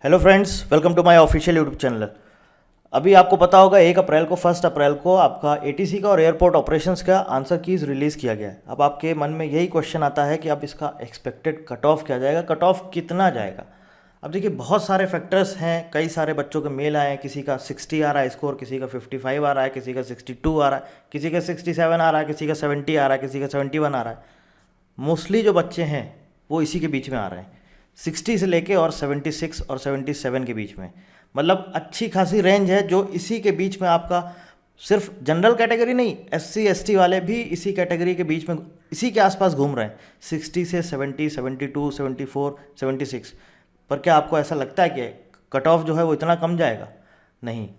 Hello friends, welcome to my official YouTube channel. अभी आपको पता होगा 1 अप्रैल को 1 अप्रैल को आपका एटीसी का और एयरपोर्ट ऑपरेशंस का आंसर कीज़ रिलीज़ किया गया है। अब आपके मन में यही क्वेश्चन आता है कि अब इसका एक्सपेक्टेड कट ऑफ क्या जाएगा, कट ऑफ कितना जाएगा। अब देखिए बहुत सारे फैक्टर्स हैं, कई सारे बच्चों के मेल आए हैं, किसी का 60 आ रहा है स्कोर, किसी का 55 आ रहा है, किसी का 62 आ रहा है, किसी का 67 आ रहा है, किसी का 70 आ रहा है, किसी का 71 आ रहा है। मोस्टली जो बच्चे हैं वो इसी के बीच में आ रहे हैं, 60 से लेके और 76 और 77 के बीच में। मतलब अच्छी खासी रेंज है जो इसी के बीच में आपका, सिर्फ जनरल कैटेगरी नहीं, एससी एसटी वाले भी इसी कैटेगरी के बीच में, इसी के आसपास घूम रहे हैं, 60 से 70, 72, 74, 76। पर क्या आपको ऐसा लगता है कि कट ऑफ जो है वो इतना कम जाएगा? नहीं,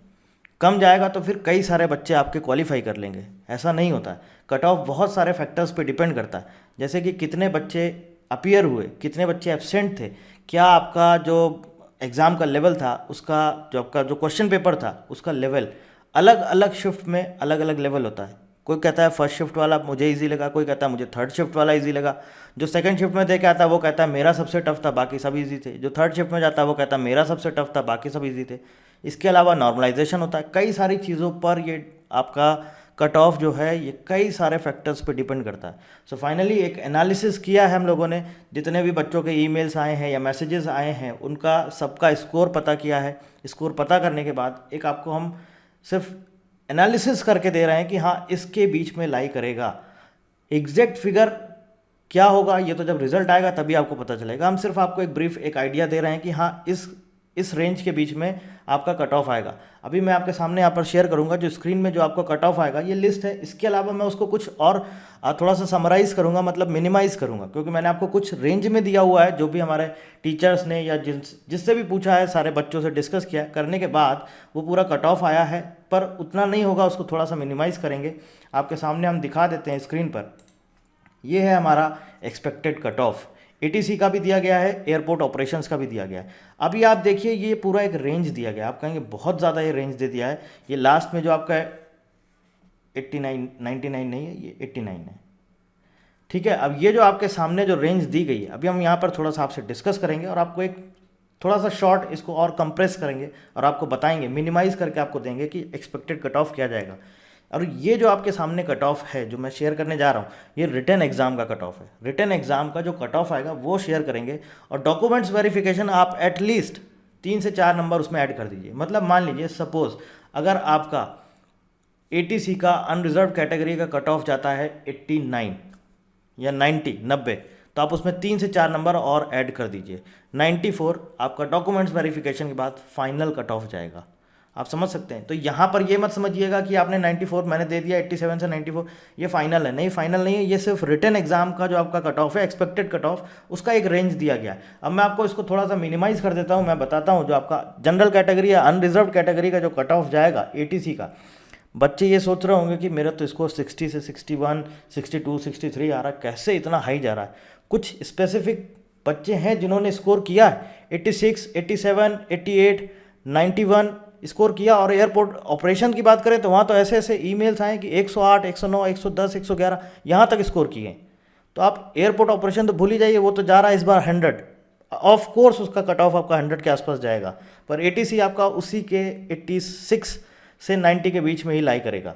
कम जाएगा तो फिर कई सारे बच्चे आपके क्वालिफाई कर लेंगे, ऐसा नहीं होता है। कट ऑफ बहुत सारे फैक्टर्स पे डिपेंड करता है, जैसे कि कितने बच्चे अपीयर हुए, कितने बच्चे एब्सेंट थे, क्या आपका जो एग्ज़ाम का लेवल था, उसका जो आपका जो क्वेश्चन पेपर था उसका लेवल, अलग अलग शिफ्ट में अलग अलग लेवल होता है। कोई कहता है फर्स्ट शिफ्ट वाला मुझे इजी लगा, कोई कहता है मुझे थर्ड शिफ्ट वाला इजी लगा, जो सेकंड शिफ्ट में दे के आता है वो कहता है मेरा सबसे टफ था बाकी सब इजी थे, जो थर्ड शिफ्ट में जाता है वो कहता है मेरा सबसे टफ था बाकी सब इजी थे। इसके अलावा नॉर्मलाइजेशन होता है, कई सारी चीज़ों पर ये आपका कट ऑफ जो है ये कई सारे फैक्टर्स पे डिपेंड करता है। सो फाइनली एक एनालिसिस किया है हम लोगों ने, जितने भी बच्चों के ईमेल्स आए हैं या मैसेजेस आए हैं उनका सबका स्कोर पता किया है। स्कोर पता करने के बाद एक आपको हम सिर्फ एनालिसिस करके दे रहे हैं कि हाँ इसके बीच में लाई करेगा। एग्जैक्ट फिगर क्या होगा ये तो जब रिजल्ट आएगा तभी आपको पता चलेगा। हम सिर्फ आपको एक ब्रीफ एक आइडिया दे रहे हैं कि हाँ इस रेंज के बीच में आपका कट ऑफ आएगा। अभी मैं आपके सामने यहाँ पर शेयर करूँगा जो स्क्रीन में जो आपको कट ऑफ आएगा, ये लिस्ट है। इसके अलावा मैं उसको कुछ और थोड़ा सा समराइज़ करूँगा, मतलब मिनिमाइज़ करूँगा, क्योंकि मैंने आपको कुछ रेंज में दिया हुआ है। जो भी हमारे टीचर्स ने या जिससे भी पूछा है, सारे बच्चों से डिस्कस किया करने के बाद वो पूरा कट ऑफ आया है, पर उतना नहीं होगा, उसको थोड़ा सा मिनिमाइज़ करेंगे। आपके सामने हम दिखा देते हैं स्क्रीन पर। ये है हमारा एक्सपेक्टेड कट ऑफ, एटीसी का भी दिया गया है, एयरपोर्ट ऑपरेशंस का भी दिया गया है। अभी आप देखिए ये पूरा एक रेंज दिया गया है। आप कहेंगे बहुत ज़्यादा ये रेंज दे दिया है। ये लास्ट में जो आपका है 89, 99 नहीं है, ये 89 है। ठीक है, अब ये जो आपके सामने जो रेंज दी गई है, अभी हम यहाँ पर थोड़ा सा आपसे डिस्कस करेंगे और आपको एक थोड़ा सा शॉर्ट इसको और कंप्रेस करेंगे और आपको बताएंगे, मिनिमाइज़ करके आपको देंगे कि एक्सपेक्टेड कट ऑफ क्या जाएगा। और ये जो आपके सामने कट ऑफ है जो मैं शेयर करने जा रहा हूँ, ये रिटन एग्जाम का कट ऑफ है। रिटन एग्जाम का जो कट ऑफ आएगा वो शेयर करेंगे। और डॉक्यूमेंट्स वेरिफिकेशन आप एटलीस्ट 3 से 4 नंबर उसमें ऐड कर दीजिए। मतलब मान लीजिए सपोज अगर आपका एटीसी का अनरिजर्व कैटेगरी का कट ऑफ जाता है 89 या 90, तो आप उसमें 3 से 4 नंबर और ऐड कर दीजिए। 94 आपका डॉक्यूमेंट्स वेरिफिकेशन के बाद फाइनल कट ऑफ जाएगा। आप समझ सकते हैं। तो यहाँ पर ये मत समझिएगा कि आपने 94 मैंने दे दिया, 87 से 94 ये फाइनल है। नहीं, फाइनल नहीं है, ये सिर्फ रिटन एग्जाम का जो आपका कट ऑफ है, एक्सपेक्टेड कट ऑफ, उसका एक रेंज दिया गया है। अब मैं आपको इसको थोड़ा सा मिनिमाइज कर देता हूँ। मैं बताता हूँ जो आपका जनरल कैटेगरी या अनरिजर्व कैटेगरी का जो कट ऑफ जाएगा एटीसी का। बच्चे ये सोच रहे होंगे कि मेरा तो स्कोर 60 से 61, 62, 63 आ रहा है, कैसे इतना हाई जा रहा है। कुछ स्पेसिफिक बच्चे हैं जिन्होंने स्कोर किया है 86, 87, 88, 91 स्कोर किया। और एयरपोर्ट ऑपरेशन की बात करें तो वहाँ तो ऐसे ऐसे ईमेल्स आए कि 108, 109, 110, 111 यहाँ तक स्कोर किए। तो आप एयरपोर्ट ऑपरेशन तो भूल ही जाइए, वो तो जा रहा है इस बार 100। ऑफ कोर्स उसका कट ऑफ आपका 100 के आसपास जाएगा, पर एटीसी आपका उसी के 86 से 90 के बीच में ही लाई करेगा।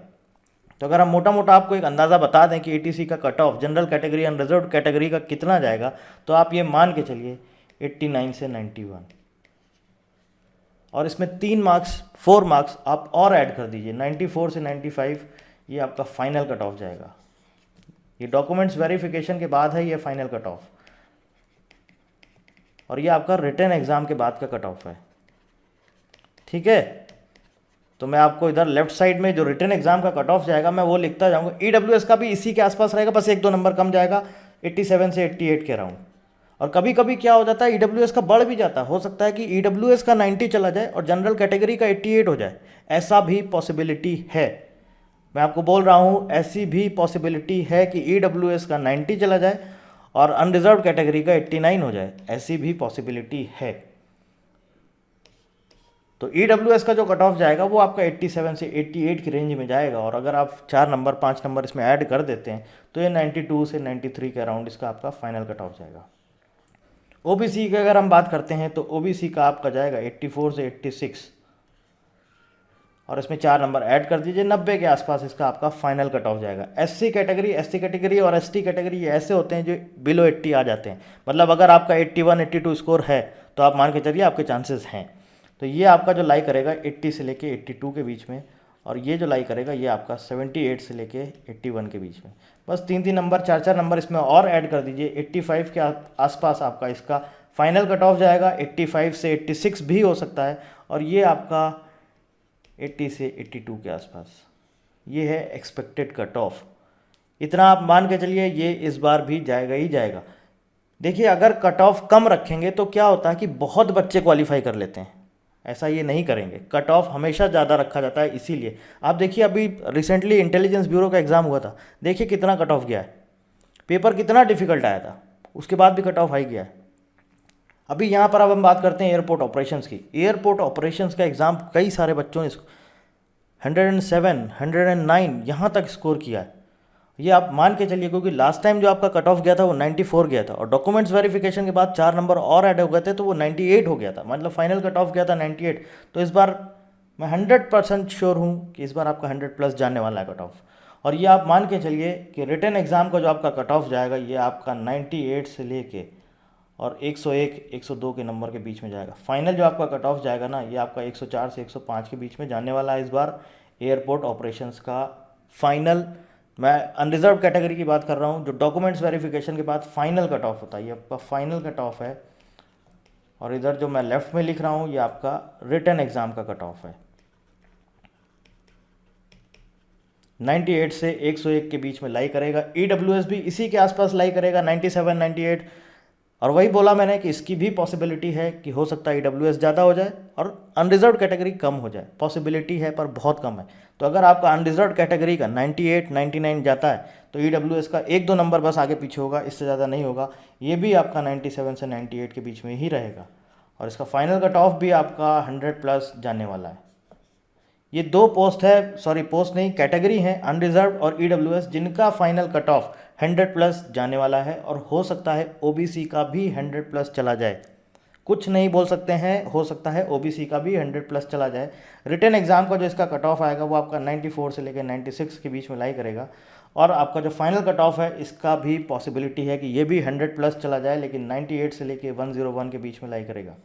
तो अगर हम मोटा मोटा आपको एक अंदाज़ा बता दें कि एटीसी का cut off general category unreserved category का कितना जाएगा, तो आप ये मान के चलिए 89 से 91, और इसमें 3 मार्क्स 4 मार्क्स आप और ऐड कर दीजिए, 94 से 95, ये आपका फाइनल कट ऑफ जाएगा। ये डॉक्यूमेंट्स वेरिफिकेशन के बाद है ये फाइनल कट ऑफ, और ये आपका रिटन एग्जाम के बाद का कट ऑफ है। ठीक है, तो मैं आपको इधर लेफ्ट साइड में जो रिटन एग्जाम का कट ऑफ जाएगा मैं वो लिखता जाऊंगा। ईडब्ल्यूएस का भी इसी के आसपास रहेगा, बस 1-2 नंबर कम जाएगा, 87 से 88 के राउंड। और कभी कभी क्या हो जाता है, ईडब्ल्यूएस का बढ़ भी जाता है। हो सकता है कि ईडब्ल्यूएस का 90 चला जाए और जनरल कैटेगरी का 88 हो जाए, ऐसा भी पॉसिबिलिटी है। मैं आपको बोल रहा हूँ ऐसी भी पॉसिबिलिटी है कि ईडब्ल्यूएस का 90 चला जाए और अनरिजर्व कैटेगरी का 89 हो जाए, ऐसी भी पॉसिबिलिटी है। तो ईडब्ल्यूएस का जो कट ऑफ जाएगा वो आपका 87 से 88 की रेंज में जाएगा। और अगर आप 4 नंबर 5 नंबर इसमें ऐड कर देते हैं तो ये 92 से 93 के अराउंड इसका आपका फाइनल कट ऑफ जाएगा। ओबीसी की अगर हम बात करते हैं तो ओबीसी का आपका जाएगा 84 से 86, और इसमें 4 नंबर ऐड कर दीजिए, 90 के आसपास इसका आपका फाइनल कट ऑफ जाएगा। एससी कैटेगरी और एसटी कैटेगरी ये ऐसे होते हैं जो बिलो 80 आ जाते हैं, मतलब अगर आपका 81 82 स्कोर है तो आप मान के चलिए आपके चांसेस हैं। तो ये आपका जो लाई करेगा 80 से लेके 82 के बीच में, और ये जो लाई करेगा ये आपका 78 से लेके 81 के बीच में। बस 3 नंबर 4 नंबर इसमें और ऐड कर दीजिए, 85 के आसपास आपका इसका फाइनल कट ऑफ जाएगा। 85 से 86 भी हो सकता है, और ये आपका 80 से 82 के आसपास, ये है एक्सपेक्टेड कट ऑफ। इतना आप मान के चलिए ये इस बार भी जाएगा ही जाएगा। देखिए अगर कट ऑफ कम रखेंगे तो क्या होता है कि बहुत बच्चे क्वालिफाई कर लेते हैं, ऐसा ये नहीं करेंगे। कट ऑफ हमेशा ज़्यादा रखा जाता है, इसीलिए आप देखिए अभी रिसेंटली इंटेलिजेंस ब्यूरो का एग्ज़ाम हुआ था, देखिए कितना कट ऑफ गया है, पेपर कितना डिफिकल्ट आया था, उसके बाद भी कट ऑफ हाई गया है। अभी यहाँ पर अब हम बात करते हैं एयरपोर्ट ऑपरेशंस की। एयरपोर्ट ऑपरेशंस का एग्ज़ाम कई सारे बच्चों ने 107 109 यहाँ तक स्कोर किया है। ये आप मान के चलिए, क्योंकि लास्ट टाइम जो आपका कट ऑफ गया था वो 94 गया था, और डॉक्यूमेंट्स वेरिफिकेशन के बाद 4 नंबर और ऐड हो गए थे तो वो 98 हो गया था, मतलब फाइनल कट ऑफ गया था 98। तो इस बार मैं 100% श्योर हूँ कि इस बार आपका 100 प्लस जाने वाला है कट ऑफ। और ये आप मान के चलिए कि रिटन एग्ज़ाम का जो आपका कट ऑफ जाएगा ये आपका 98 से लेके और 101 102 के नंबर के बीच में जाएगा। फाइनल जो आपका कट ऑफ जाएगा ना, ये आपका 104 से 105 के बीच में जाने वाला है इस बार एयरपोर्ट ऑपरेशंस का फाइनल। मैं अनरिजर्व कैटेगरी की बात कर रहा हूँ, जो डॉक्यूमेंट्स वेरिफिकेशन के बाद फाइनल कट ऑफ होता है, ये आपका फाइनल कट ऑफ है। और इधर जो मैं लेफ्ट में लिख रहा हूँ ये आपका रिटन एग्ज़ाम का कट ऑफ है। 98 से 101 के बीच में लाई करेगा। ईडब्ल्यूएस भी इसी के आसपास लाई करेगा, 97 98। और वही बोला मैंने कि इसकी भी पॉसिबिलिटी है कि हो सकता है ईडब्ल्यूएस ज़्यादा हो जाए और अनरिजर्व कैटेगरी कम हो जाए, पॉसिबिलिटी है पर बहुत कम है। तो अगर आपका अनरिजर्व कैटेगरी का 98 99 जाता है तो ईडब्ल्यूएस का 1-2 नंबर बस आगे पीछे होगा, इससे ज़्यादा नहीं होगा। ये भी आपका 97 से 98 के बीच में ही रहेगा, और इसका फाइनल कट ऑफ भी आपका 100 प्लस जाने वाला है। ये 2 पोस्ट है, सॉरी पोस्ट नहीं, कैटेगरी हैं, अनरिजर्व और ईडब्ल्यूएस, जिनका फाइनल कट ऑफ 100 प्लस जाने वाला है। और हो सकता है ओबीसी का भी 100 प्लस चला जाए, कुछ नहीं बोल सकते हैं, हो सकता है ओबीसी का भी 100 प्लस चला जाए। रिटन एग्जाम का जो इसका कट ऑफ आएगा वो आपका 94 से लेकर 96 के बीच में लाई करेगा, और आपका जो फाइनल कट ऑफ है इसका भी पॉसिबिलिटी है कि ये भी 100 प्लस चला जाए, लेकिन 98 से लेकर 101 के बीच में लाई करेगा।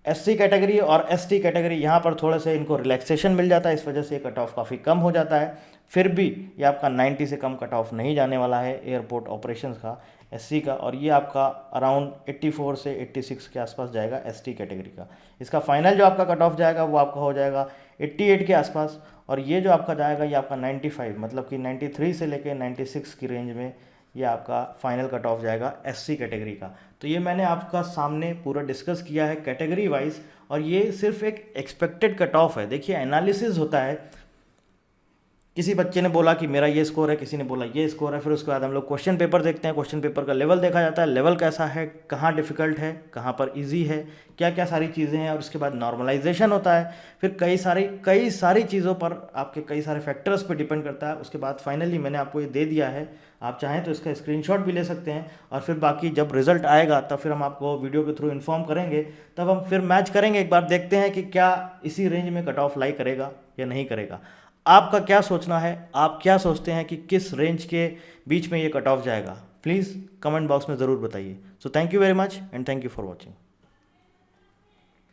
एससी कैटेगरी और एसटी कैटेगरी यहाँ पर थोड़े से इनको रिलैक्सेशन मिल जाता है, इस वजह से कट ऑफ काफ़ी कम हो जाता है। फिर भी ये आपका 90 से कम कट ऑफ नहीं जाने वाला है एयरपोर्ट ऑपरेशंस का, एससी का, और ये आपका अराउंड 84 से 86 के आसपास जाएगा एसटी कैटेगरी का। इसका फाइनल जो आपका कट ऑफ जाएगा वो आपका हो जाएगा 88 के आसपास, और ये जो आपका जाएगा ये आपका 95, मतलब कि 93 से लेकर 96 की रेंज में ये आपका फाइनल कट ऑफ जाएगा एससी कैटेगरी का। तो ये मैंने आपका सामने पूरा डिस्कस किया है कैटेगरी वाइज, और ये सिर्फ एक एक्सपेक्टेड कट ऑफ है। देखिए एनालिसिस होता है, किसी बच्चे ने बोला कि मेरा ये स्कोर है, किसी ने बोला ये स्कोर है, फिर उसके बाद हम लोग क्वेश्चन पेपर देखते हैं, क्वेश्चन पेपर का लेवल देखा जाता है, लेवल कैसा है, कहाँ डिफ़िकल्ट है, कहाँ पर इजी है, क्या क्या सारी चीज़ें हैं, और उसके बाद नॉर्मलाइजेशन होता है। फिर कई सारी चीज़ों पर आपके कई सारे फैक्टर्स पे डिपेंड करता है। उसके बाद फाइनली मैंने आपको ये दे दिया है, आप चाहें तो इसका स्क्रीनशॉट भी ले सकते हैं, और फिर बाकी जब रिजल्ट आएगा तब फिर हम आपको वीडियो के थ्रू इन्फॉर्म करेंगे, तब हम फिर मैच करेंगे, एक बार देखते हैं कि क्या इसी रेंज में कट ऑफ लाई करेगा या नहीं करेगा। आपका क्या सोचना है, आप क्या सोचते हैं कि किस रेंज के बीच में ये कट ऑफ जाएगा, प्लीज़ कमेंट बॉक्स में ज़रूर बताइए। So thank you very much and thank you for watching.